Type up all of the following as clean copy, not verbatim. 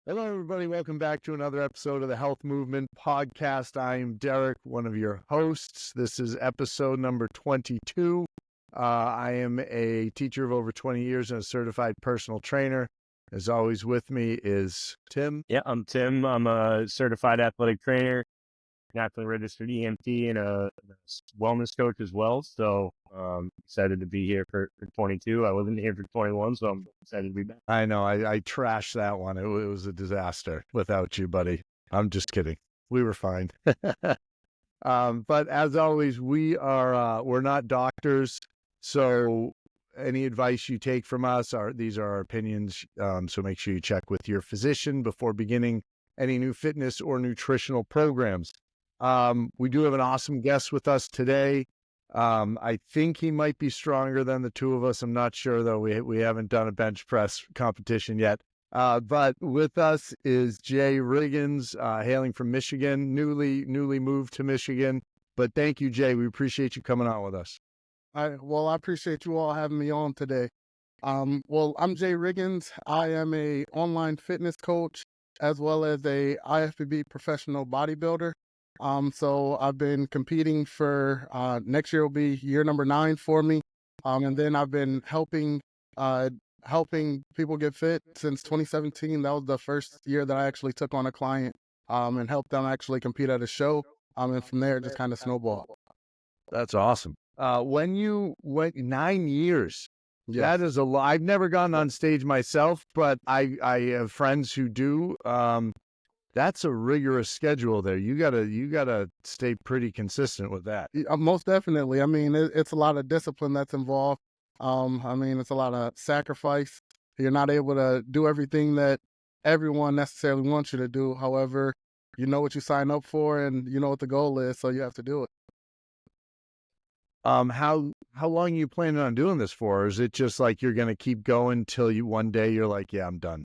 Hello, everybody. Welcome back to another episode of the Health Movement Podcast. I am Derek, one of your hosts. This is episode number 22. I am a teacher of over 20 years and a certified personal trainer. As always, with me is Tim. Yeah, I'm Tim. I'm a certified athletic trainer, nationally registered EMT, and a wellness coach as well. So excited to be here for 22. I wasn't here for 21, so I'm excited to be back. I know, I trashed that one. It was a disaster without you, buddy. I'm just kidding. We were fine. But as always, we're not doctors, so any advice you take from us these are our opinions. So make sure you check with your physician before beginning any new fitness or nutritional programs. We do have an awesome guest with us today. I think he might be stronger than the two of us. I'm not sure though. We haven't done a bench press competition yet. But with us is Jay Riggins, hailing from Michigan, newly moved to Michigan. But thank you, Jay. We appreciate you coming on with us. I appreciate you all having me on today. I'm Jay Riggins. I am a online fitness coach as well as a IFBB professional bodybuilder. So I've been competing for next year will be year number 9 for me. And then I've been helping people get fit since 2017. That was the first year that I actually took on a client and helped them actually compete at a show. And from there, it just kind of snowballed. That's awesome. When you went 9 years, Yes. that is a lot. I've never gone on stage myself, but I have friends who do. That's a rigorous schedule there. You gotta stay pretty consistent with that. Most definitely. I mean, it's a lot of discipline that's involved. I mean, it's a lot of sacrifice. You're not able to do everything that everyone necessarily wants you to do. However, you know what you sign up for and you know what the goal is, so you have to do it. How long are you planning on doing this for? Or is it just like you're gonna keep going till one day you're like, yeah, I'm done?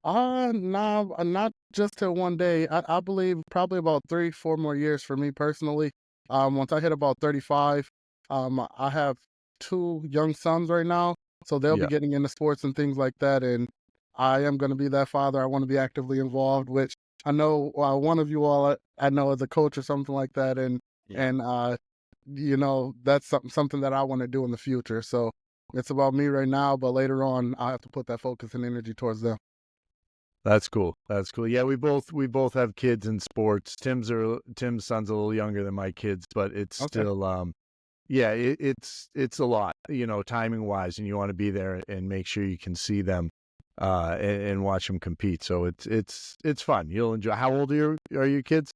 No, not just till one day. I believe probably about 3-4 more years for me personally. Once I hit about 35, I have 2 young sons right now, so they'll Yeah. be getting into sports and things like that. And I am going to be that father. I want to be actively involved, which I know one of you all I know as a coach or something like that, and that's something that I want to do in the future. So it's about me right now, but later on I have to put that focus and energy towards them. That's cool. That's cool. Yeah, we both have kids in sports. Tim's son's a little younger than my kids, but it's Okay. still yeah, it's a lot, timing wise, and you want to be there and make sure you can see them and watch them compete. So it's fun. You'll enjoy. How old are your kids?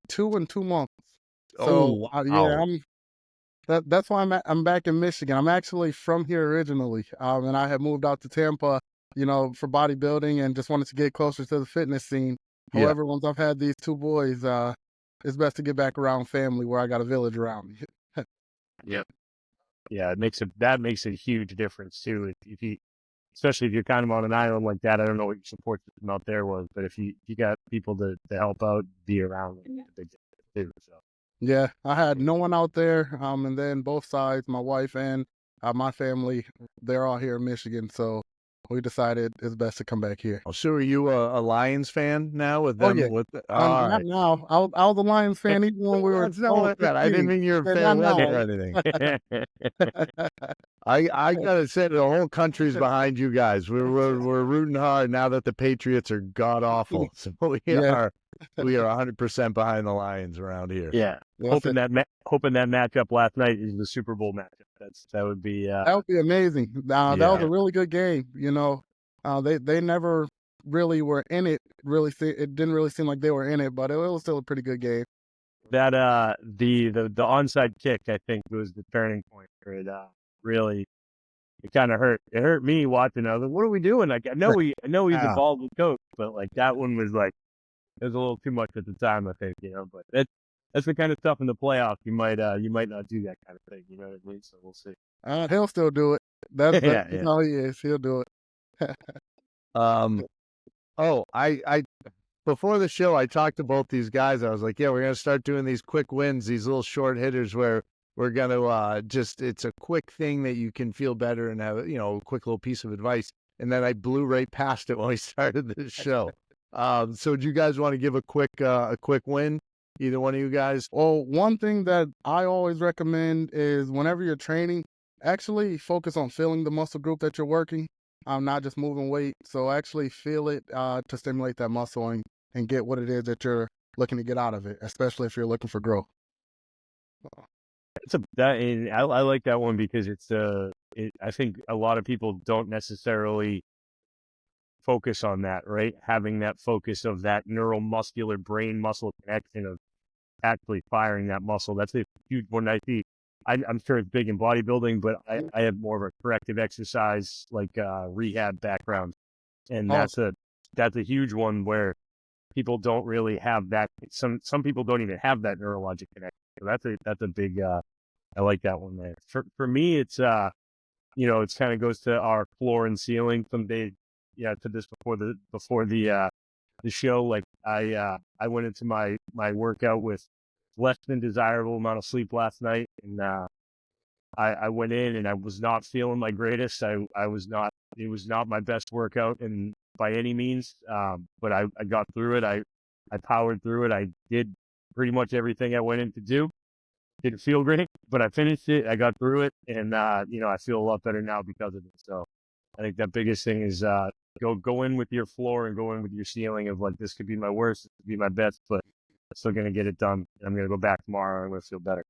2 and 2 months. Oh, So wow. that's why I'm back in Michigan. I'm actually from here originally, and I had moved out to Tampa, for bodybuilding and just wanted to get closer to the fitness scene. Yeah. However, once I've had these 2 boys, it's best to get back around family where I got a village around me. Yep. Yeah, that makes a huge difference too. If you, especially if you're kind of on an island like that, I don't know what your support system out there was, but if you got people to help out, be around, like, it's a big difference too. So. Yeah, I had no one out there, and then both sides, my wife and my family, they're all here in Michigan, so we decided it's best to come back here. So are you a Lions fan now with Oh them? yeah, All not right. now. I was a Lions fan even when we were That's not what I meant. I didn't mean you were a fan not or anything. I gotta say, the whole country's behind you guys. We're rooting hard now that the Patriots are god awful. So we Yeah. are 100% behind the Lions around here. Yeah, hoping that matchup last night is the Super Bowl matchup. That would be amazing. That was a really good game. They never really were in it. It didn't really seem like they were in it, but it was still a pretty good game. That the onside kick, I think, was the turning point for it. Really, it kind of hurt. It hurt me watching. I was like, "What are we doing?" Like, I know he's a bald coach, but like that one was like, it was a little too much at the time, I think. But that's the kind of stuff in the playoffs you might not do that kind of thing. You know what I mean? So we'll see. He'll still do it. That's how he is. He'll do it. I before the show, I talked to both these guys. I was like, yeah, we're going to start doing these quick wins, these little short hitters where we're going to it's a quick thing that you can feel better and have, a quick little piece of advice. and then I blew right past it when we started this show. So do you guys want to give a quick win? Either one of you guys? Well, one thing that I always recommend is whenever you're training, actually focus on feeling the muscle group that you're working. Not just moving weight. So actually feel it to stimulate that muscle and get what it is that you're looking to get out of it, especially if you're looking for growth. I like that one because I think a lot of people don't necessarily focus on that, right? Having that focus of that neuromuscular brain muscle connection of actually firing that muscle. That's a huge one. I'm sure it's big in bodybuilding, but I have more of a corrective exercise, like rehab background. And that's a huge one where people don't really have that. Some people don't even have that neurologic connection. So that's a big, I like that one there. For me, it's, it kind of goes to our floor and ceiling someday. Yeah, to this before the show. Like I went into my workout with less than desirable amount of sleep last night, and I went in and I was not feeling my greatest. I was not. It was not my best workout, and by any means. But I got through it. I powered through it. I did pretty much everything I went in to do. Didn't feel great, but I finished it. I got through it, and I feel a lot better now because of it. So I think the biggest thing is go in with your floor and go in with your ceiling of like, this could be my worst, this could be my best, but I'm still going to get it done. I'm going to go back tomorrow and I'm going to feel better.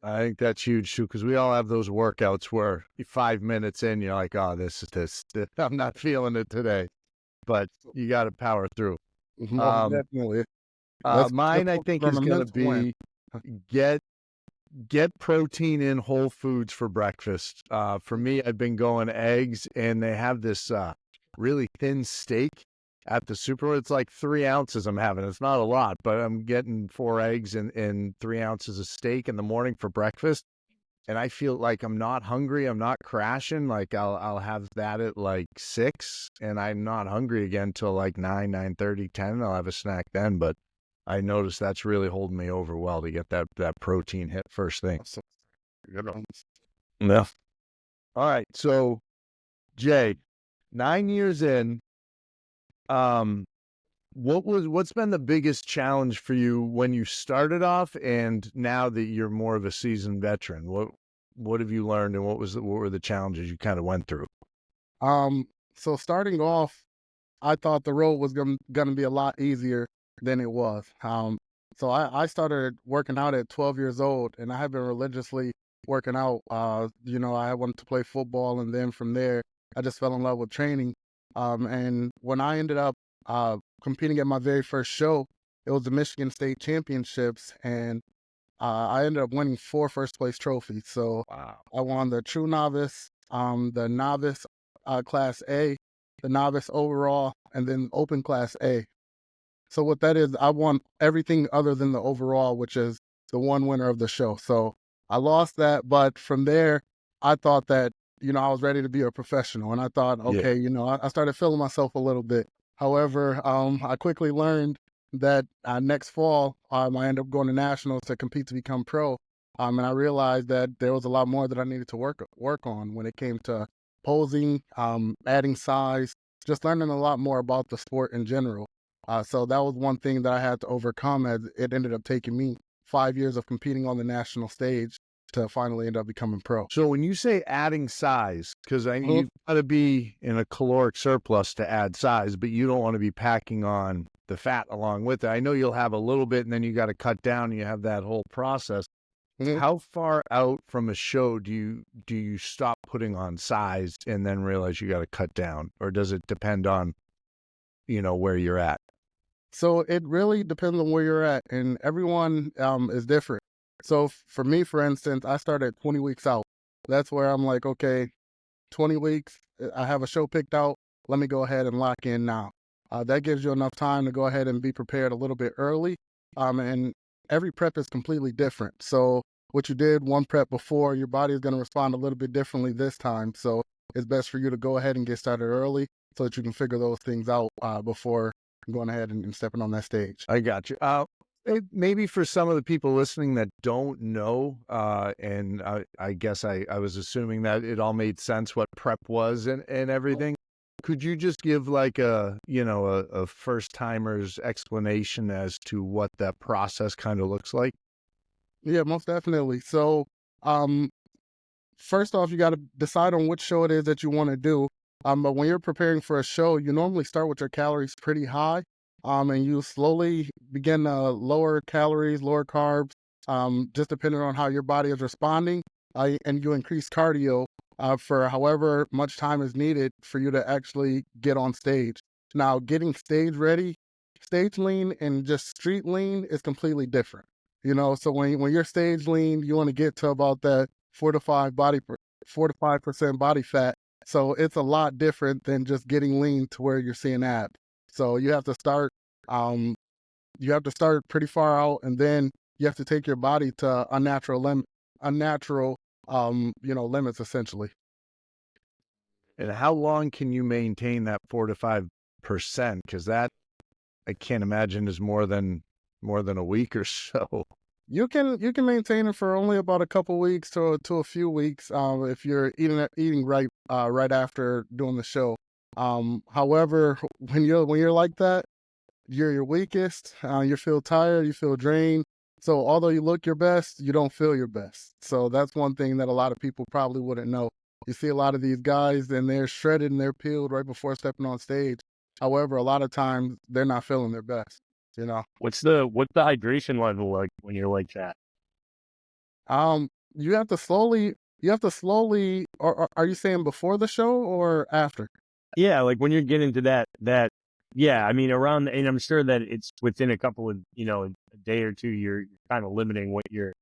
I think that's huge too, because we all have those workouts where 5 minutes in, you're like, oh, this, I'm not feeling it today, but you got to power through. Definitely. Mine, I think, is going to be get protein in whole foods for breakfast. For me, I've been going eggs, and they have this really thin steak at the super. It's like 3 ounces I'm having. It's not a lot, but I'm getting 4 eggs and 3 ounces of steak in the morning for breakfast. And I feel like I'm not hungry. I'm not crashing. Like I'll have that at like 6, and I'm not hungry again till like 9, 9:30, 10. I'll have a snack then, but I noticed that's really holding me over well to get that protein hit first thing. Yeah. All right. So, Jay, 9 years in, what's been the biggest challenge for you when you started off, and now that you're more of a seasoned veteran? What have you learned, and what were the challenges you kind of went through? So starting off, I thought the road was gonna be a lot easier than it was. So I started working out at 12 years old, and I have been religiously working out. I wanted to play football, and then from there, I just fell in love with training. And when I ended up competing at my very first show, it was the Michigan State Championships, and I ended up winning 4 first place trophies. So Wow. I won the True Novice, the Novice Class A, the Novice Overall, and then Open Class A. So what that is, I won everything other than the overall, which is the one winner of the show. So I lost that, but from there, I thought that, I was ready to be a professional. And I thought, okay, I started feeling myself a little bit. However, I quickly learned that next fall, I ended up going to nationals to compete to become pro. And I realized that there was a lot more that I needed to work on when it came to posing, adding size, just learning a lot more about the sport in general. So that was one thing that I had to overcome, as it ended up taking me 5 years of competing on the national stage to finally end up becoming pro. So when you say adding size, because you've got to be in a caloric surplus to add size, but you don't want to be packing on the fat along with it. I know you'll have a little bit, and then you got to cut down, and you have that whole process. How far out from a show do you stop putting on size and then realize you got to cut down, or does it depend on where you're at? So it really depends on where you're at, and everyone is different. So for me, for instance, I started 20 weeks out. That's where I'm like, okay, 20 weeks, I have a show picked out. Let me go ahead and lock in now. That gives you enough time to go ahead and be prepared a little bit early. And every prep is completely different. So what you did one prep before, your body is going to respond a little bit differently this time. So it's best for you to go ahead and get started early so that you can figure those things out before going ahead and stepping on that stage. I got you. Maybe for some of the people listening that don't know, and I guess I was assuming that it all made sense what prep was and everything. Could you just give like a first timer's explanation as to what that process kind of looks like? Yeah, most definitely. So, um, first off, you got to decide on which show it is that you want to do. But when you're preparing for a show, you normally start with your calories pretty high, and you slowly begin to lower calories, lower carbs, just depending on how your body is responding, and you increase cardio for however much time is needed for you to actually get on stage. Now, getting stage ready, stage lean and just street lean is completely different. So when you're stage lean, you want to get to about that 4 to 5% body fat. So it's a lot different than just getting lean to where you're seeing abs. So um, you have to start pretty far out, and then you have to take your body to unnatural, limits essentially. And how long can you maintain that 4 to 5%? Because that I can't imagine is more than a week or so. You can maintain it for only about a couple weeks to a few weeks if you're eating right after doing the show. However, when you're like that, you're your weakest. You feel tired. You feel drained. So although you look your best, you don't feel your best. So that's one thing that a lot of people probably wouldn't know. You see a lot of these guys and they're shredded and they're peeled right before stepping on stage. However, a lot of times they're not feeling their best. What's the hydration level like when you're like that? Um, you have to slowly, or are you saying before the show or after? Yeah, like when you're getting to that. Yeah, I mean around, and I'm sure that it's within a couple of a day or two. You're kind of limiting what you're.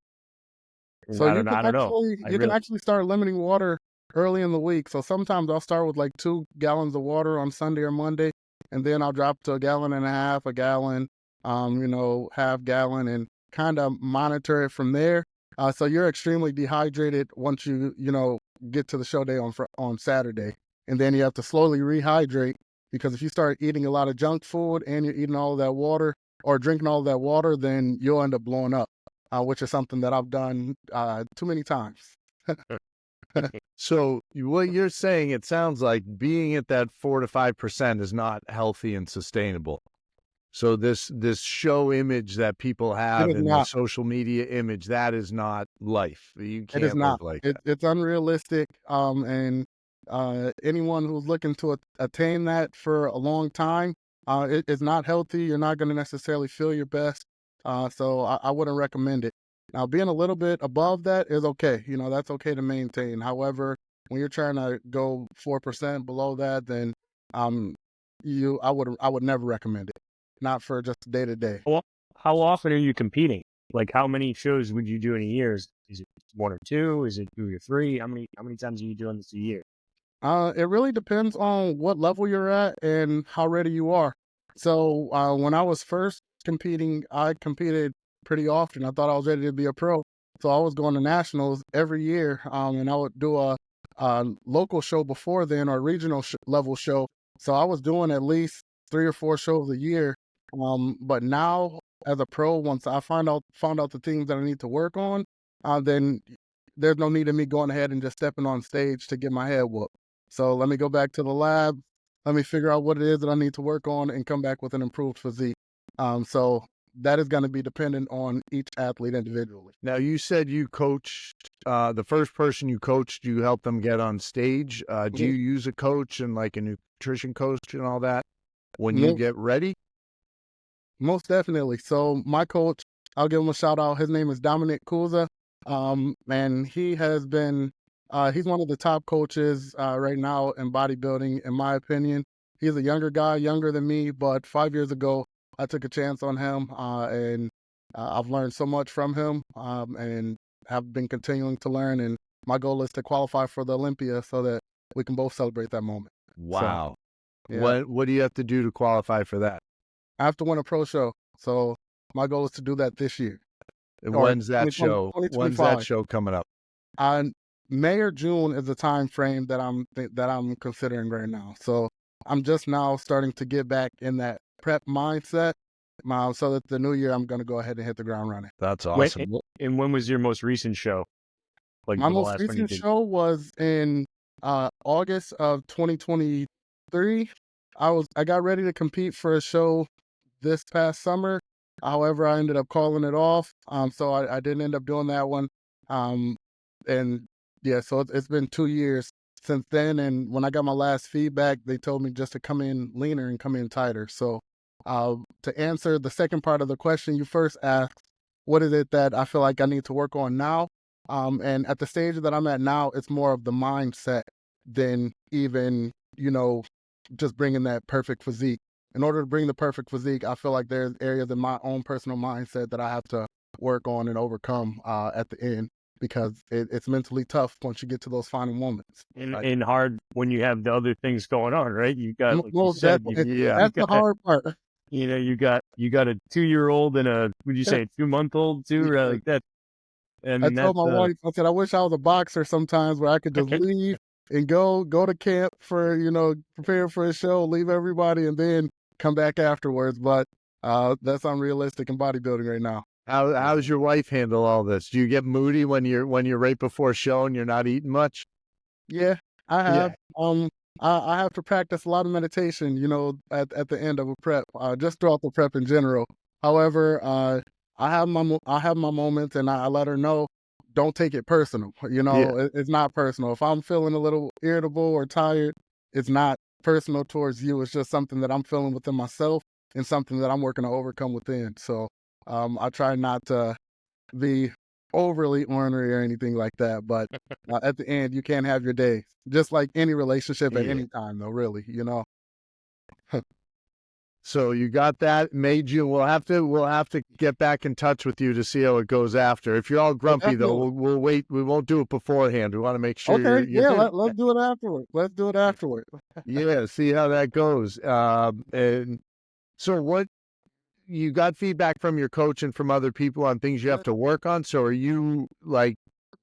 So I don't know. you can actually start limiting water early in the week. So sometimes I'll start with like 2 gallons of water on Sunday or Monday, and then I'll drop to a gallon and a half, a gallon, half gallon, and kind of monitor it from there. So you're extremely dehydrated once you get to the show day on Saturday, and then you have to slowly rehydrate because if you start eating a lot of junk food and you're eating all of that water or drinking all of that water, then you'll end up blowing up, which is something that I've done too many times. So what you're saying, it sounds like being at that 4 to 5% is not healthy and sustainable. So this show image that people have and the social media image, that is not life. You It is can't not. live like that. It's unrealistic. And anyone who's looking to attain that for a long time, it is not healthy. You're not going to necessarily feel your best. So I wouldn't recommend it. Now, being a little bit above that is okay. That's okay to maintain. However, when you're trying to go 4% below that, then I would never recommend it. Not for just day to day. Well, how often are you competing? Like, how many shows would you do in a year? Is it 1 or 2? Is it 2 or 3? How many times are you doing this a year? It really depends on what level you're at and how ready you are. So when I was first competing, I competed pretty often. I thought I was ready to be a pro, so I was going to nationals every year, and I would do a local show before then or regional level show. So I was doing at least 3 or 4 shows a year. But now as a pro, once I found out the things that I need to work on, then there's no need of me going ahead and just stepping on stage to get my head whooped. So let me go back to the lab. Let me figure out what it is that I need to work on and come back with an improved physique. So that is going to be dependent on each athlete individually. Now, you said you coached, the first person you coached, you helped them get on stage. Do you use a coach and like a nutrition coach and all that when you get ready? Most definitely. So my coach, I'll give him a shout out. His name is Dominic Kuza. And he has been, he's one of the top coaches right now in bodybuilding, in my opinion. He's a younger guy, younger than me, but 5 years ago, I took a chance on him, and I've learned so much from him, and have been continuing to learn. And my goal is to qualify for the Olympia so that we can both celebrate that moment. Wow. So, yeah. What do you have to do to qualify for that? I have to win a pro show. So my goal is to do that this year. And when's that show? When's that show coming up? May or June is the time frame that I'm considering right now. So I'm just now starting to get back in that prep mindset, so that the new year I'm going to go ahead and hit the ground running. That's awesome. And when was your most recent show? Like my most recent show was in August of 2022. 3. I got ready to compete for a show this past summer. However, I ended up calling it off. So I didn't end up doing that one. And yeah, so it's been 2 years since then. And when I got my last feedback, they told me just to come in leaner and come in tighter. So to answer the second part of the question you first asked, what is it that I feel like I need to work on now? And at the stage that I'm at now, it's more of the mindset than even, just bringing that perfect physique. In order to bring the perfect physique, I feel like there's areas in my own personal mindset that I have to work on and overcome at the end, because it's mentally tough once you get to those final moments. And hard when you have the other things going on, right? You got, like you Most said, definitely. That's the hard part. you got a 2-year-old and a, would you say, 2-month-old too, right? Like that. I I mean, told that's my wife, I said, I wish I was a boxer sometimes where I could just leave and go to camp for, prepare for a show, leave everybody, and then come back afterwards. But that's unrealistic in bodybuilding right now. How's your wife handle all this? Do you get moody when you're right before a show and you're not eating much? Yeah, I have. I have to practice a lot of meditation, at the end of a prep, just throughout the prep in general. However, I have my moments, and I let her know, don't take it personal. It's not personal. If I'm feeling a little irritable or tired, it's not personal towards you. It's just something that I'm feeling within myself and something that I'm working to overcome within. So I try not to be overly ornery or anything like that. But at the end, you can't have your day. Just like any relationship at any time, though, really, So you got that made you. We'll have to get back in touch with you to see how it goes after. If you're all grumpy though, we'll wait. We won't do it beforehand. We want to make sure. Okay, let's do it afterward. Let's do it afterward. Yeah, see how that goes. And so what? You got feedback from your coach and from other people on things you have to work on. So are you like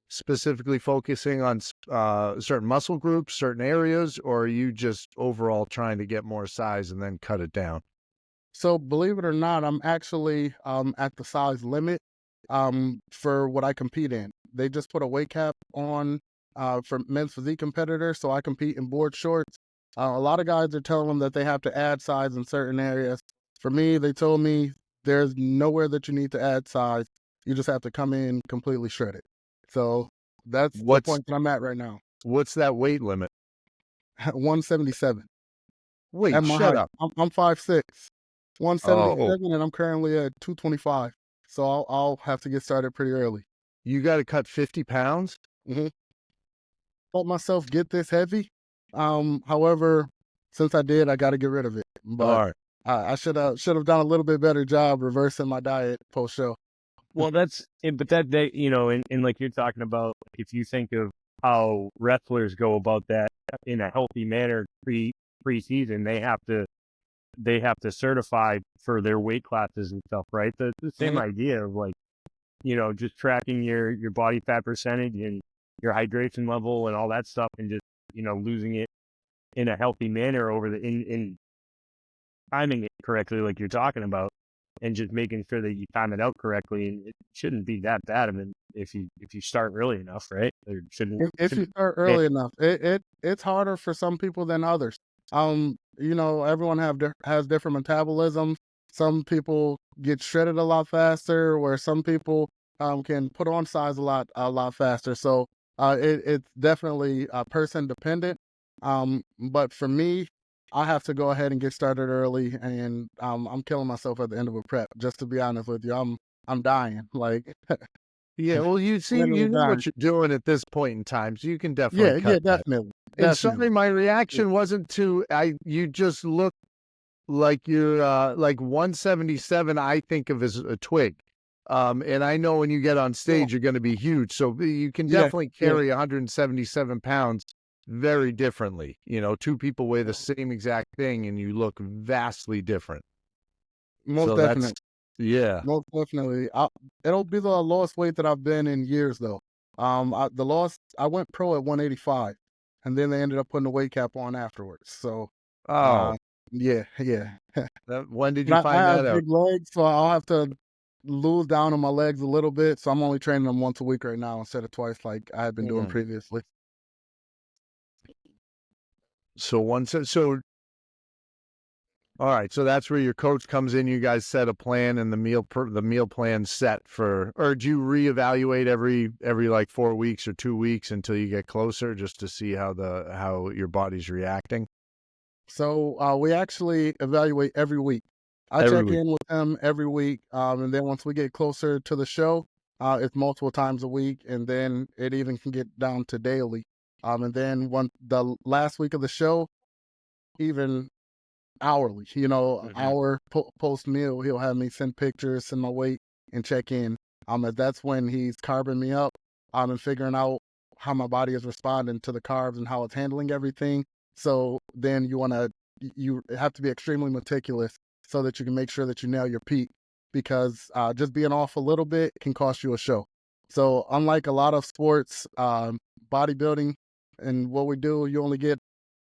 specifically focusing on certain muscle groups, certain areas, or are you just overall trying to get more size and then cut it down? So believe it or not, I'm actually at the size limit for what I compete in. They just put a weight cap on for men's physique competitors, so I compete in board shorts. A lot of guys are telling them that they have to add size in certain areas. For me, they told me there's nowhere that you need to add size. You just have to come in completely shredded. So that's the point that I'm at right now. What's that weight limit? 177. Wait, At my shut height. up. I'm 5'6", 177, and I'm currently at 225. So I'll have to get started pretty early. You got to cut 50 pounds? Mm-hmm. Let myself get this heavy. However, since I did, I got to get rid of it. But I should have done a little bit better job reversing my diet post show. Well, but that day, and like you're talking about, if you think of how wrestlers go about that in a healthy manner pre-season, they have to certify for their weight classes and stuff, right? The same idea of like, just tracking your body fat percentage and your hydration level and all that stuff, and just, losing it in a healthy manner over in timing it correctly, like you're talking about, and just making sure that you time it out correctly. And it shouldn't be that bad. I mean, if you start early enough, right? It shouldn't. If you start early enough, it's harder for some people than others. Everyone has different metabolism. Some people get shredded a lot faster, where some people can put on size a lot faster. So it's definitely person dependent. But for me, I have to go ahead and get started early, and I'm killing myself at the end of a prep. Just to be honest with you, I'm dying. Like, yeah. Well, you see, you know what you're doing at this point in time, so you can definitely cut that. Definitely. And sorry, my reaction wasn't to you just look like you're like 177. I think of as a twig. And I know when you get on stage, you're going to be huge. So you can definitely carry 177 pounds very differently. Two people weigh the same exact thing and you look vastly different. Most definitely. Yeah. Most definitely. It'll be the lowest weight that I've been in years, though. I went pro at 185, and then they ended up putting the weight cap on afterwards. So, yeah. When did you find I that have big legs, so I'll have to lose down on my legs a little bit. So I'm only training them once a week right now instead of twice like I had been doing previously. So All right, so that's where your coach comes in. You guys set a plan, and the meal plan set for, or do you reevaluate every like 4 weeks or 2 weeks until you get closer, just to see how your body's reacting? So we actually evaluate every week. I Every check week. in with him every week, and then once we get closer to the show, it's multiple times a week, and then it even can get down to daily. And then the last week of the show, even hourly. Hour post meal, he'll have me send pictures, send my weight, and check in. And that's when he's carbing me up, and figuring out how my body is responding to the carbs and how it's handling everything. So then you have to be extremely meticulous so that you can make sure that you nail your peak, because just being off a little bit can cost you a show. So unlike a lot of sports, bodybuilding and what we do, you only get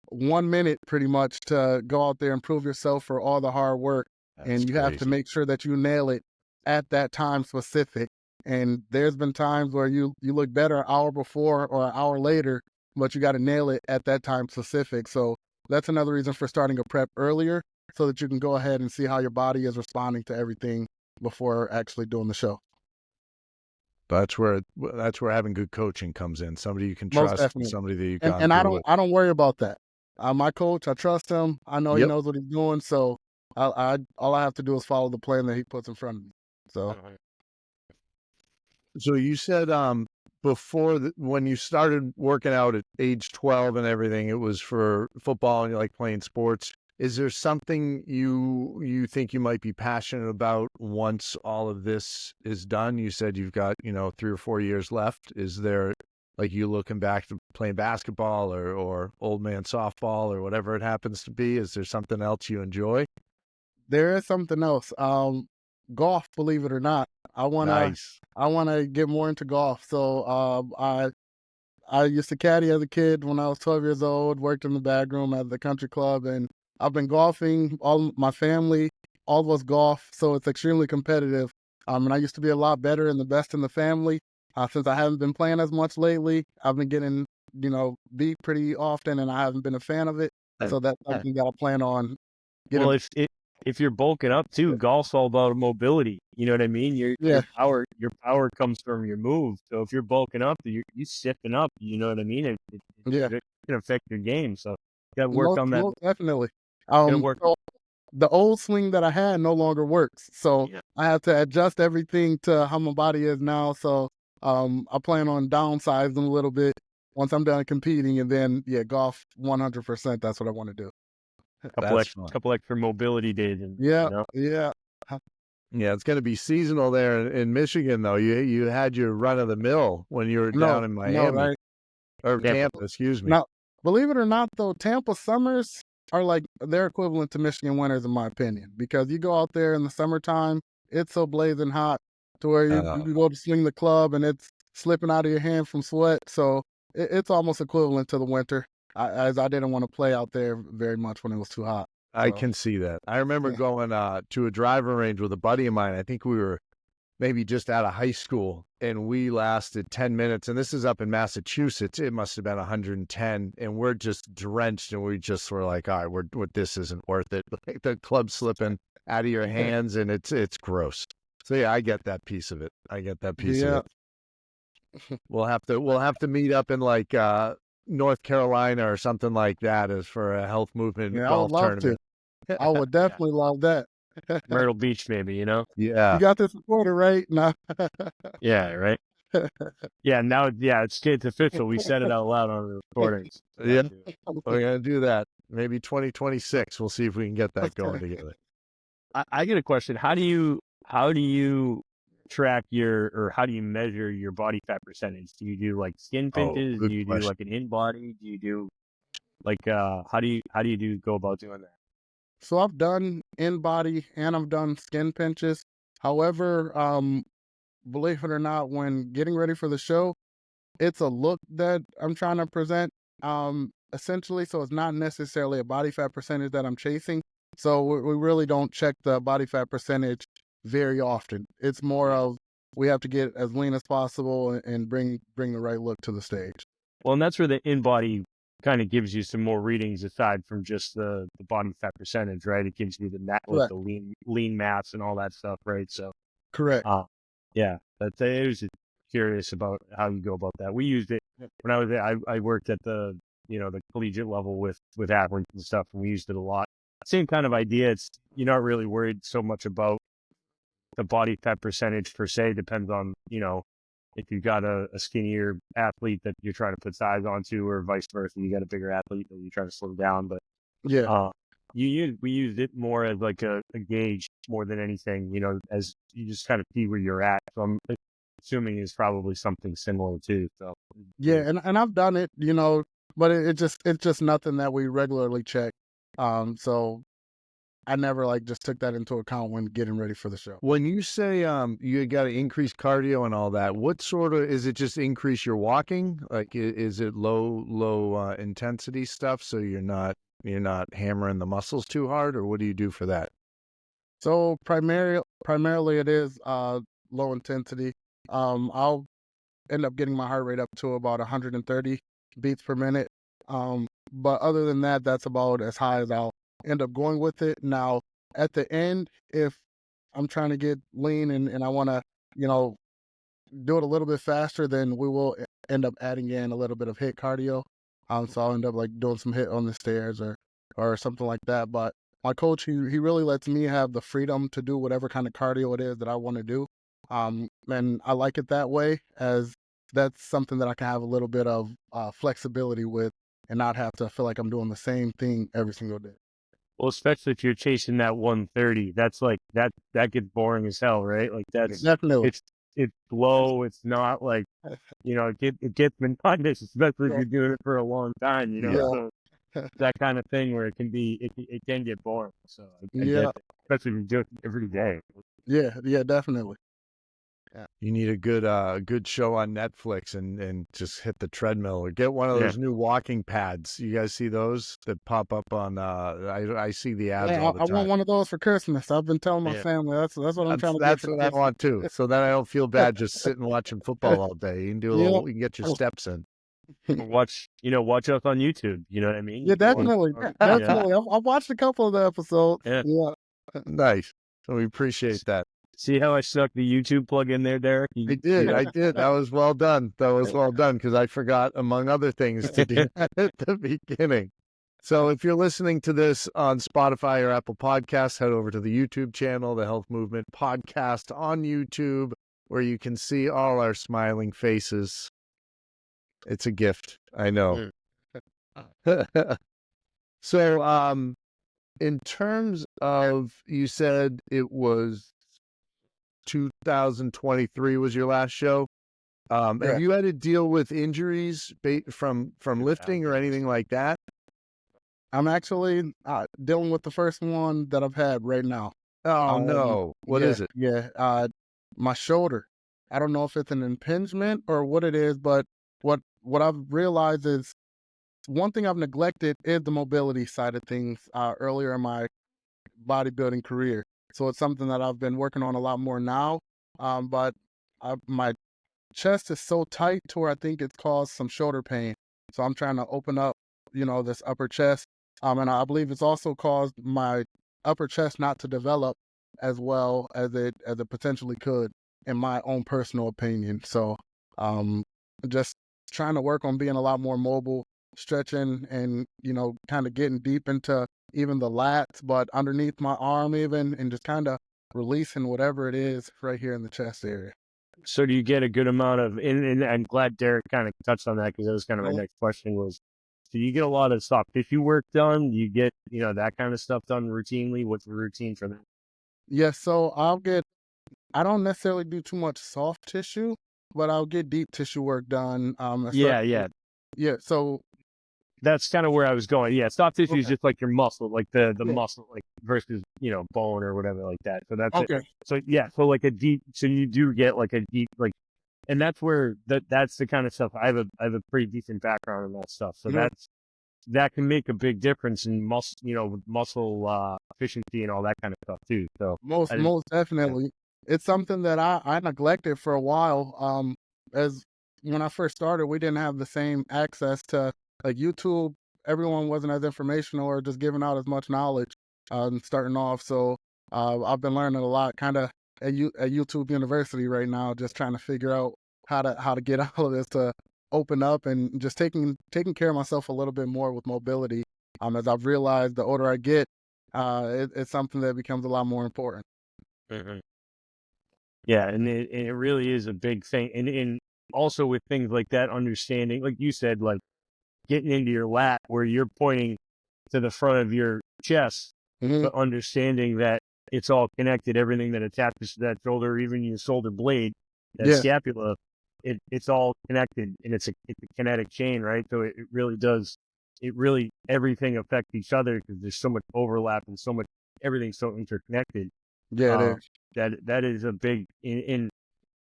1 minute pretty much to go out there and prove yourself for all the hard work. That's And you have to crazy. make sure that you nail it at that time specific. And there's been times where you look better an hour before or an hour later, but you got to nail it at that time specific. So that's another reason for starting a prep earlier, so that you can go ahead and see how your body is responding to everything before actually doing the show. That's where having good coaching comes in. Somebody you can Most trust, and definitely. somebody that you've And gone and through with. I don't worry about that. My coach, I trust him. I know he Yep. knows what he's doing. So I all I have to do is follow the plan that he puts in front of me. So So you said before when you started working out at age 12 and everything, it was for football and you like playing sports. Is there something you think you might be passionate about once all of this is done? You said you've got, 3 or 4 years left. Is there, like, you looking back to playing basketball or old man softball or whatever it happens to be? Is there something else you enjoy? there is something else. Golf, believe it or not. Nice. I wanna get more into golf. So I used to caddy as a kid when I was 12 years old, worked in the bag room at the country club, and I've been golfing. All my family, all of us golf, so it's extremely competitive. And I used to be a lot better and the best in the family. Since I haven't been playing as much lately, I've been getting, beat pretty often, and I haven't been a fan of it. So that's something that I plan on Well, getting. if you're bulking up too, golf's all about mobility. You know what I mean? Yeah, Your power comes from your move. So if you're bulking up, you stiffen up. You know what I mean? yeah, It can affect your game. So you got to work most on that. most definitely. Got to work. So the old swing that I had no longer works. So Yeah. I have to adjust everything to how my body is now. So I plan on downsizing a little bit once I'm done competing, and then golf 100%. That's what I want to do. That's fun. Couple extra mobility days, and Yeah, yeah. Yeah, it's going to be seasonal there in Michigan, though. You had your run of the mill when you were down in No, Miami right? or Tampa. Tampa, excuse me. Now, believe it or not, though, Tampa summers are like they're equivalent to Michigan winters, in my opinion, because you go out there in the summertime, it's so blazing hot to where you go to swing the club and it's slipping out of your hand from sweat. So it's almost equivalent to the winter, as I didn't want to play out there very much when it was too hot. I So, can see that. I remember yeah. going to a driving range with a buddy of mine. I think we were maybe just out of high school, and we lasted 10 minutes. And this is up in Massachusetts. It must have been 110, and we're just drenched, and we just were like, all right, this isn't worth it. Like the club slipping out of your hands, and it's gross. So yeah, I get that piece of it. I get that piece of Yeah. it. We'll have to meet up in like North Carolina or something like that as for a health movement Yeah, I would golf love to. tournament. I would definitely love that. Myrtle Beach, maybe. You know? Yeah. You got this supporter, right? No. Yeah. Right. Yeah. Now, it's official. We said it out loud on the recordings. Yeah. We're going to do that. Maybe 2026. We'll see if we can get that going together. I get a question. How do you track how do you measure your body fat percentage? Do you do like skin pinches? Good Do you do question. like an in-body? Do you do like how do you go about doing that? So I've done in-body and I've done skin pinches. However, believe it or not, when getting ready for the show, it's a look that I'm trying to present, essentially. So it's not necessarily a body fat percentage that I'm chasing. So we really don't check the body fat percentage very often. It's more of we have to get as lean as possible and bring the right look to the stage. Well, and that's where the in-body kind of gives you some more readings aside from just the body fat percentage, right? It gives you the net, like the lean mass and all that stuff, right? So Correct. yeah, that's I was just curious about how you go about that. We used it when I was there. I worked at the the collegiate level with athletes and stuff, and we used it a lot. Same kind of idea. It's you're not really worried so much about the body fat percentage per se. Depends on if you've got a skinnier athlete that you're trying to put size onto, or vice versa, you got a bigger athlete that you're trying to slow down. But Yeah. we used it more as like a gauge more than anything, as you just kind of see where you're at. So I'm assuming it's probably something similar too. So Yeah, and I've done it, but it's just nothing that we regularly check. So I never just took that into account when getting ready for the show. When you say you got to increase cardio and all that, what sort of is it? Just increase your walking? Like is it low intensity stuff so you're not hammering the muscles too hard, or what do you do for that? So primarily it is low intensity. I'll end up getting my heart rate up to about 130 beats per minute. But other than that, that's about as high as I'll end up going with it. Now, at the end, if I'm trying to get lean and I want to, do it a little bit faster, then we will end up adding in a little bit of HIIT cardio. So I'll end up doing some HIIT on the stairs or something like that. But my coach, he really lets me have the freedom to do whatever kind of cardio it is that I want to do. And I like it that way, as that's something that I can have a little bit of flexibility with and not have to feel like I'm doing the same thing every single day. Well, especially if you're chasing that 130, that's like that gets boring as hell, right? Like that's definitely it's low. It's not like it gets monotonous, especially if you're doing it for a long time. So that kind of thing where it can get boring. So I get it, especially if you do it every day. Yeah, definitely. Yeah. You need a good show on Netflix and just hit the treadmill or get one of those new walking pads. You guys see those that pop up on I see the ads all the time. I want one of those for Christmas. I've been telling my family that's what I'm trying to get. That's what I want too. So then I don't feel bad just sitting watching football all day. You can do a little, you can get your steps in. Watch us on YouTube. You know what I mean? Yeah, definitely. Definitely. I've watched a couple of the episodes. Yeah. Nice. So we appreciate that. See how I stuck the YouTube plug in there, Derek? I did. That was well done. Because I forgot, among other things, to do that at the beginning. So if you're listening to this on Spotify or Apple Podcasts, head over to the YouTube channel, The Health Movement Podcast on YouTube, where you can see all our smiling faces. It's a gift, I know. So, in terms of, you said it was 2023 was your last show. Have you had to deal with injuries from lifting or anything like that? I'm actually dealing with the first one that I've had right now. Oh no! What is it? Yeah, my shoulder. I don't know if it's an impingement or what it is, but what I've realized is one thing I've neglected is the mobility side of things earlier in my bodybuilding career. So it's something that I've been working on a lot more now. But my chest is so tight to where I think it's caused some shoulder pain. So I'm trying to open up, this upper chest. And I believe it's also caused my upper chest not to develop as well as it potentially could, in my own personal opinion. So just trying to work on being a lot more mobile, stretching, and kind of getting deep into even the lats, but underneath my arm even, and just kind of releasing whatever it is right here in the chest area. So do you get a good amount of, and I'm glad Derek kind of touched on that, because that was kind of my next question was, do you get a lot of soft tissue work done? Do you get, that kind of stuff done routinely? What's the routine for that? Yes, so I don't necessarily do too much soft tissue, but I'll get deep tissue work done. Yeah. So that's kind of where I was going. Yeah, soft tissue is just like your muscle, like the muscle, like versus bone or whatever like that. So that's it. So so like a deep. So you do get like a deep and that's where that's the kind of stuff. I have a pretty decent background in that stuff. So that can make a big difference in muscle efficiency and all that kind of stuff too. So most definitely, it's something that I neglected for a while. As when I first started, we didn't have the same access to like YouTube, everyone wasn't as informational or just giving out as much knowledge starting off. So I've been learning a lot kind of at YouTube University right now, just trying to figure out how to get all of this to open up and just taking care of myself a little bit more with mobility. As I've realized, the older I get, it's something that becomes a lot more important. Mhm. Yeah, and it really is a big thing. And also with things like that, understanding, like you said, like getting into your lat where you're pointing to the front of your chest, Hmm. but understanding that it's all connected, everything that attaches to that shoulder, even your shoulder blade, that Yeah, scapula, it's all connected, and it's a kinetic chain, right? So it really does, everything affects each other because there's so much overlap and so much, everything's so interconnected. yeah, it Um, is. that is a big, in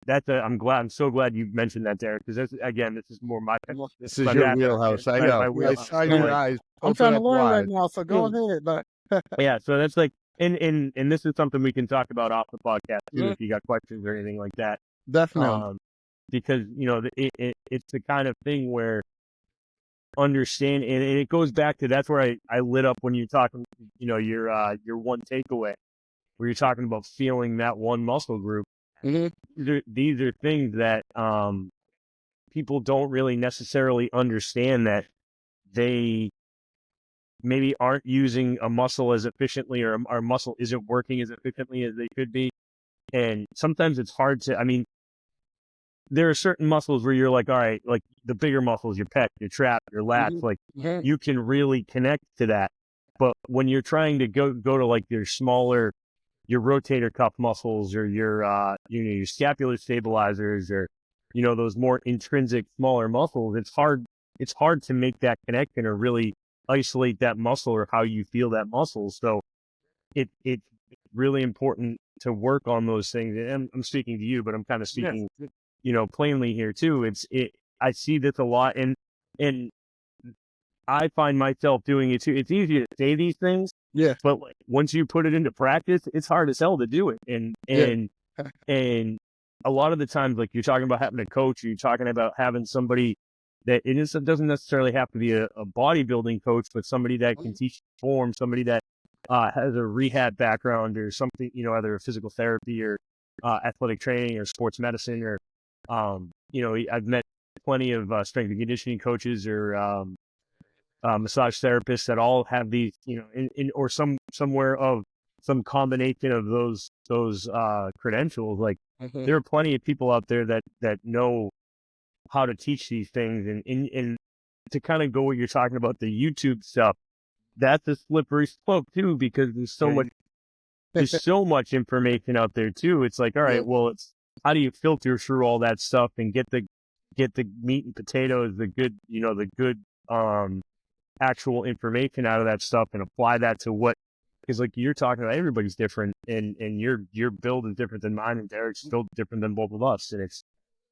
I'm so glad you mentioned that, Derek, because this is more my This is my your backyard, wheelhouse. I my know. I wheelhouse. saw So your like, eyes I'm open trying to up learn right wide. now, so go ahead. But yeah, so that's like, and this is something we can talk about off the podcast too, Mhm. if you got questions or anything like that. Definitely. Um, because it's the kind of thing where understand, and it goes back to, that's where I lit up when you're talking, your one takeaway, where you're talking about feeling that one muscle group. Hmm. These are things that people don't really necessarily understand, that they maybe aren't using a muscle as efficiently, or our muscle isn't working as efficiently as they could be. And sometimes it's hard to, I mean, there are certain muscles where you're like, all right, like the bigger muscles, your pec, your trap, your lats, Hmm. like Hmm. you can really connect to that. But when you're trying to go to like your smaller, your rotator cuff muscles, or your scapular stabilizers, or those more intrinsic smaller muscles, it's hard to make that connection or really isolate that muscle or how you feel that muscle. So it's really important to work on those things. And I'm speaking to you, but I'm kind of Yes. speaking plainly here too. I see this a lot, and I find myself doing it too. It's easy to say these things, Yeah, but like, once you put it into practice, it's hard as hell to do it. And yeah. and and a lot of the times, like you're talking about having a coach, or you're talking about having somebody that it doesn't necessarily have to be a bodybuilding coach, but somebody that can teach form, somebody that has a rehab background or something, either physical therapy or athletic training or sports medicine, or I've met plenty of strength and conditioning coaches, or massage therapists that all have these, in or somewhere of some combination of those credentials. Like Hmm. there are plenty of people out there that know how to teach these things, and to kind of go what you're talking about, the YouTube stuff, that's a slippery slope too, because there's so much information out there too. It's like, all Yeah. right, well, it's how do you filter through all that stuff and get the meat and potatoes, the good actual information out of that stuff, and apply that to what, because like you're talking about, everybody's different, and your build is different than mine, and Derek's still different than both of us, and it's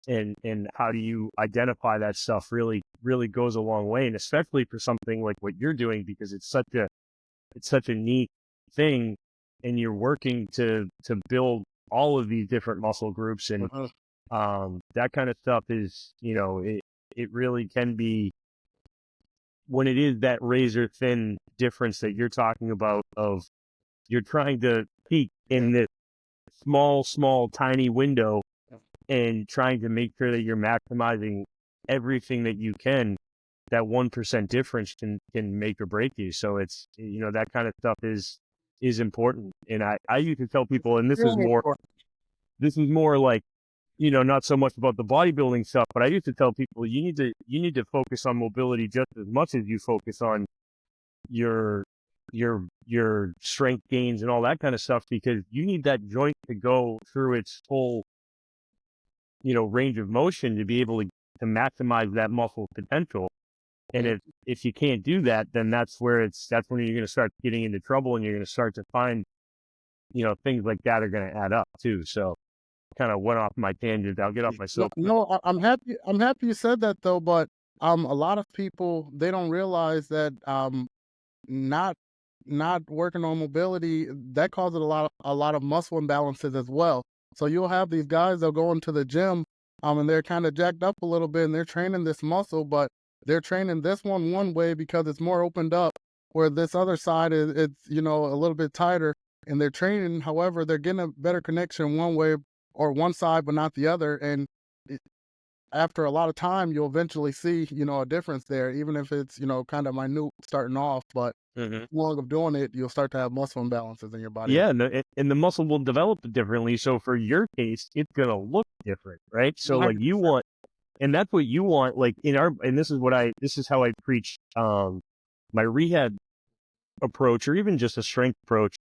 and how do you identify that stuff really really goes a long way, and especially for something like what you're doing, because it's such a neat thing, and you're working to build all of these different muscle groups, and Uh-huh. that kind of stuff is, it really can be, when it is that razor thin difference that you're talking about, of you're trying to peak Yeah. in this small tiny window, and trying to make sure that you're maximizing everything that you can, that 1% difference can make or break you. So it's, that kind of stuff is important. And I used to tell people, and this is Really more, important. like, not so much about the bodybuilding stuff, but I used to tell people, you need to focus on mobility just as much as you focus on your your strength gains and all that kind of stuff, because you need that joint to go through its full, range of motion, to be able to maximize that muscle potential. And Mhm. if you can't do that, then that's when you're going to start getting into trouble, and you're going to start to find, things like that are going to add up too. So kind of went off my tangent. I'll get off my No, soapbox. no, I'm happy. I'm happy you said that though. But a lot of people, they don't realize that not working on mobility, that causes a lot of muscle imbalances as well. So you'll have these guys, they'll go into the gym, and they're kind of jacked up a little bit, and they're training this muscle, but they're training this one way because it's more opened up, where this other side it's a little bit tighter, and they're training. However, they're getting a better connection one way or one side, but not the other. And after a lot of time, you'll eventually see, a difference there, even if it's, kind of minute starting off, but long of doing it, you'll start to have muscle imbalances in your body. Yeah, and the muscle will develop differently. So for your case, it's gonna look different, right? So like you want, and that's what you want. Like and this is how I preach my rehab approach, or even just a strength approach,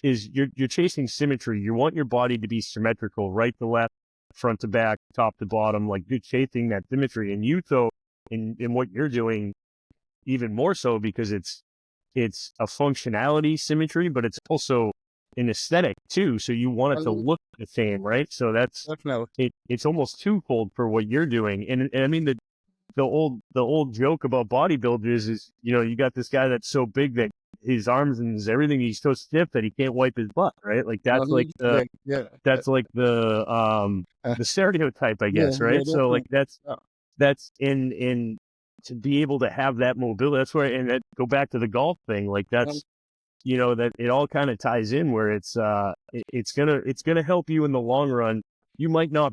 is you're chasing symmetry. You want your body to be symmetrical, right to left, front to back, top to bottom. Like you're chasing that symmetry, and in what you're doing, even more so because it's a functionality symmetry, but it's also an aesthetic too. So you want it to look the same, right? So that's definitely it's almost twofold for what you're doing. And I mean the old joke about bodybuilders is, you got this guy that's so big that his arms and his everything, he's so stiff that he can't wipe his butt, right? Like that's like the that's like the stereotype, I guess, right? So like that's in to be able to have that mobility. That's where, and go back to the golf thing, like that's that it all kind of ties in where it's gonna help you in the long run. You might not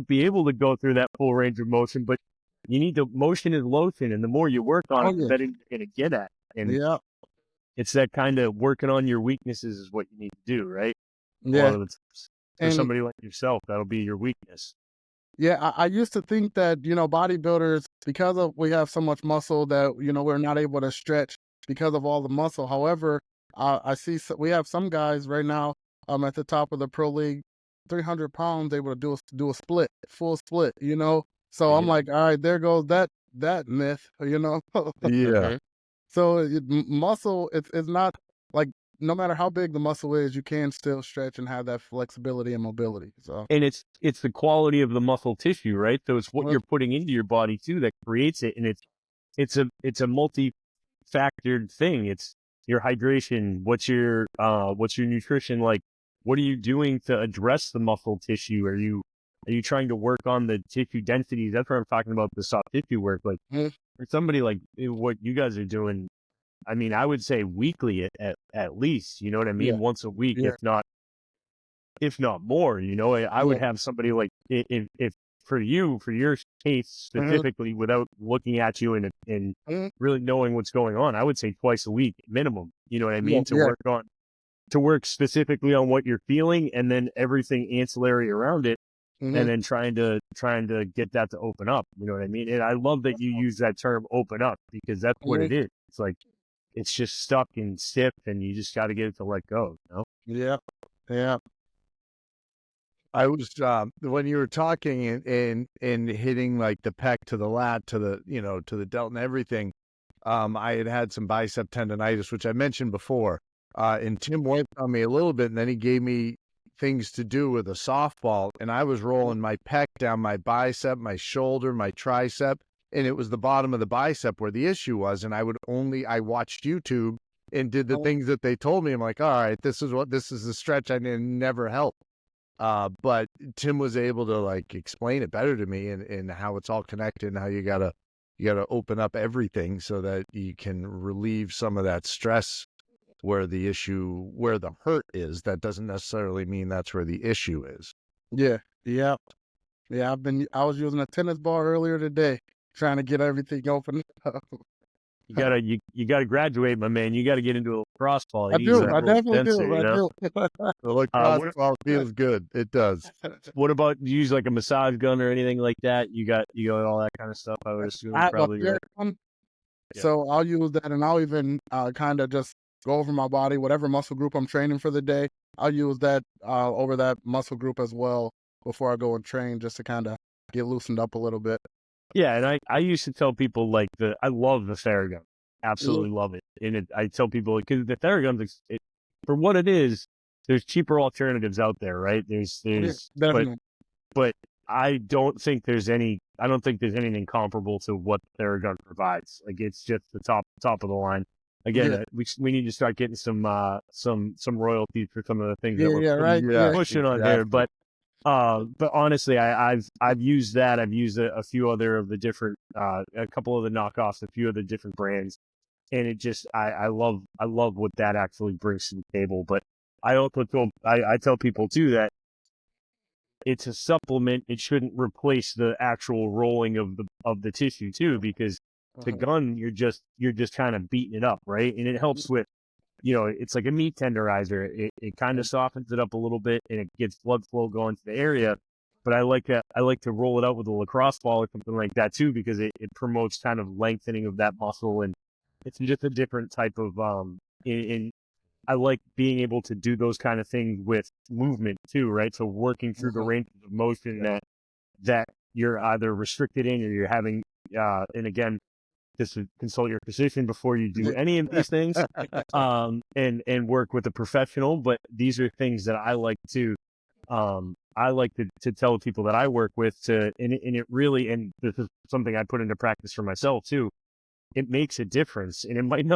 be able to go through that full range of motion, but you need to motion is lotion, and the more you work on it, the better you're gonna get at. And it's that kind of working on your weaknesses is what you need to do, right? Yeah. For somebody like yourself, that'll be your weakness. Yeah, I used to think that, bodybuilders, because of we have so much muscle that, we're not able to stretch because of all the muscle. However, I see we have some guys right now at the top of the pro league, 300 pounds, able to do a split, full split, So I'm like, all right, there goes that myth, Yeah. So muscle, it's not like, no matter how big the muscle is, you can still stretch and have that flexibility and mobility. So, and it's the quality of the muscle tissue, right? So it's what you're putting into your body too that creates it, and it's a multi-factored thing. It's your hydration, what's your nutrition like? What are you doing to address the muscle tissue? Are you trying to work on the tissue densities? That's what I'm talking about, the soft tissue work. Like for somebody like what you guys are doing, I mean, I would say weekly at least, you know what I mean? Once a week, if not more, I would have somebody like, if for your case specifically, without looking at you and really knowing what's going on, I would say twice a week minimum, you know what I mean? To work specifically on what you're feeling, and then everything ancillary around it. And then trying to get that to open up, you know what I mean? And I love that you use that term "open up" because that's what it is. It's like it's just stuck and stiff, and you just got to get it to let go. Yeah. I was when you were talking and hitting like the pec to the lat to the to the delt and everything. I had some bicep tendonitis, which I mentioned before. And Tim worked on me a little bit, and then he gave me things to do with a softball, and I was rolling my pec down my bicep, my shoulder, my tricep, and it was the bottom of the bicep where the issue was. And I watched YouTube and did the things that they told me. I'm like, all right, this is the stretch I never helped. But Tim was able to like explain it better to me and how it's all connected and how you gotta open up everything so that you can relieve some of that stress where the hurt is. That doesn't necessarily mean that's where the issue is. Yeah. I was using a tennis ball earlier today, trying to get everything open. You gotta graduate, my man. You gotta get into a lacrosse ball. I definitely do. The lacrosse ball feels good. It does. What about, do you use like a massage gun or anything like that? You got all that kind of stuff, I would assume. Probably. So I'll use that, and I'll even kind of just go over my body, whatever muscle group I'm training for the day. I'll use that over that muscle group as well before I go and train, just to kind of get loosened up a little bit. Yeah, and I used to tell people like I love the Theragun. Absolutely love it. And I tell people, because the Theragun, for what it is, there's cheaper alternatives out there, right? But I don't think there's anything comparable to what Theragun provides. Like it's just the top of the line. Again, we need to start getting some royalties for some of the things that we're pushing on there. But But honestly, I've used that. I've used a few other of the different, a couple of the knockoffs, a few of the different brands, and it just I love what that actually brings to the table. But I also I tell people too that it's a supplement. It shouldn't replace the actual rolling of the tissue too, because the gun you're just kind of beating it up, right? And it helps with, it's like a meat tenderizer. It kind of softens it up a little bit, and it gets blood flow going to the area. But I like to roll it out with a lacrosse ball or something like that too, because it promotes kind of lengthening of that muscle, and it's just a different type of in I like being able to do those kind of things with movement too, right? So working through the range of motion that you're either restricted in, or you're having, and again, just to consult your physician before you do any of these things, and work with a professional. But these are things that I like to, to tell people that I work with and it really, and this is something I put into practice for myself too. It makes a difference, and it might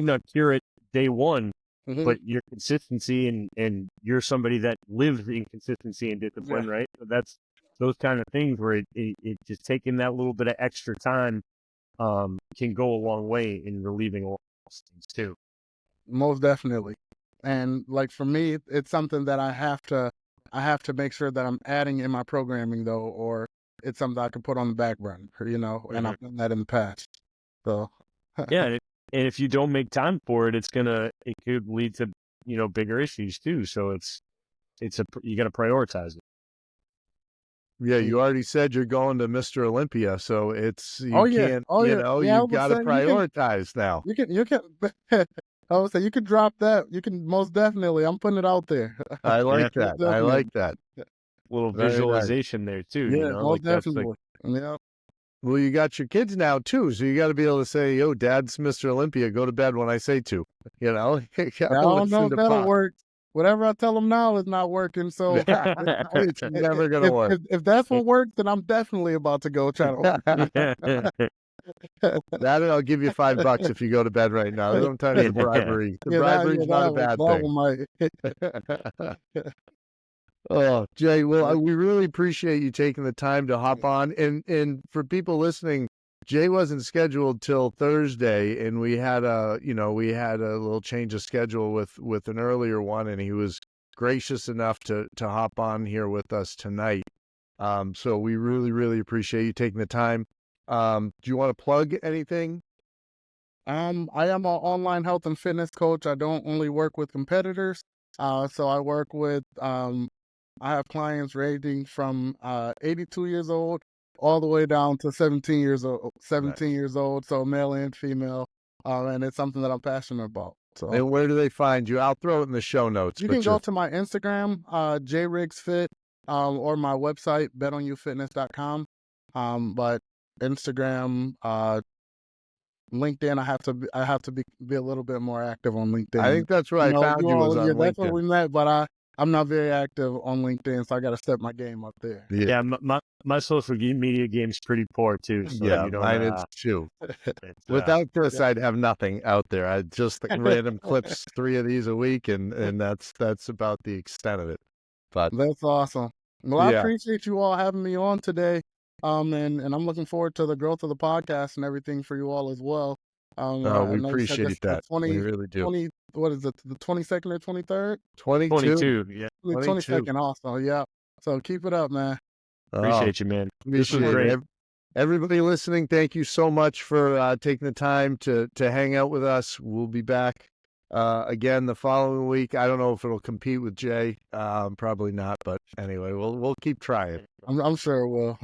not cure it day one, but your consistency, and you're somebody that lives in consistency and discipline, right? So that's those kind of things where it just taking that little bit of extra time can go a long way in relieving a lot of things too. Most definitely. And like for me, it's something that I have to make sure that I'm adding in my programming though, or it's something I can put on the back burner, and I've done that in the past. So yeah, and if you don't make time for it, it could lead to, bigger issues too. So you got to prioritize it. Yeah, you already said you're going to Mr. Olympia, so you can't, you got to prioritize now. You can. I would say you could drop that. You can most definitely. I'm putting it out there. I like that. I like that. Little visualization there too. Yeah, most definitely. Yeah. Well, you got your kids now too, so you got to be able to say, "Yo, Dad's Mr. Olympia. Go to bed when I say to." I don't know if that'll work. Whatever I tell them now is not working. So it's never gonna work. If that's what works, then I'm definitely about to go try to. That I'll give you $5 if you go to bed right now. Sometimes the bribery. The bribery's not a bad thing. Oh, Jay, well, we really appreciate you taking the time to hop on. And for people listening, Jay wasn't scheduled till Thursday, and we had a little change of schedule with an earlier one, and he was gracious enough to hop on here with us tonight. So we really, really appreciate you taking the time. Do you want to plug anything? I am an online health and fitness coach. I don't only work with competitors. So I work with, I have clients ranging from 82 years old all the way down to 17 years old. 17 years old, so male and female, and it's something that I'm passionate about. So, and where do they find you? I'll throw it in the show notes. You can go to my Instagram, JRiggsFit, or my website, betonyoufitness.com. But Instagram, LinkedIn, I have to be a little bit more active on LinkedIn. I think that's where I found you was on LinkedIn. That's where we met, but I'm not very active on LinkedIn, so I got to step my game up there. Yeah, my social media game's pretty poor too. So yeah, mine is too. Without this, I'd have nothing out there. I'd just random clips, 3 of these a week, and that's about the extent of it. But that's awesome. Well, I appreciate you all having me on today. And I'm looking forward to the growth of the podcast and everything for you all as well. We appreciate that. We really do. What is it? The 22nd or 23rd? 22. Yeah. The 22nd also. Yeah. So keep it up, man. Appreciate you, man. Appreciate it. Everybody listening, thank you so much for taking the time to hang out with us. We'll be back again the following week. I don't know if it'll compete with Jay. Probably not, but anyway, we'll keep trying. I'm sure it will.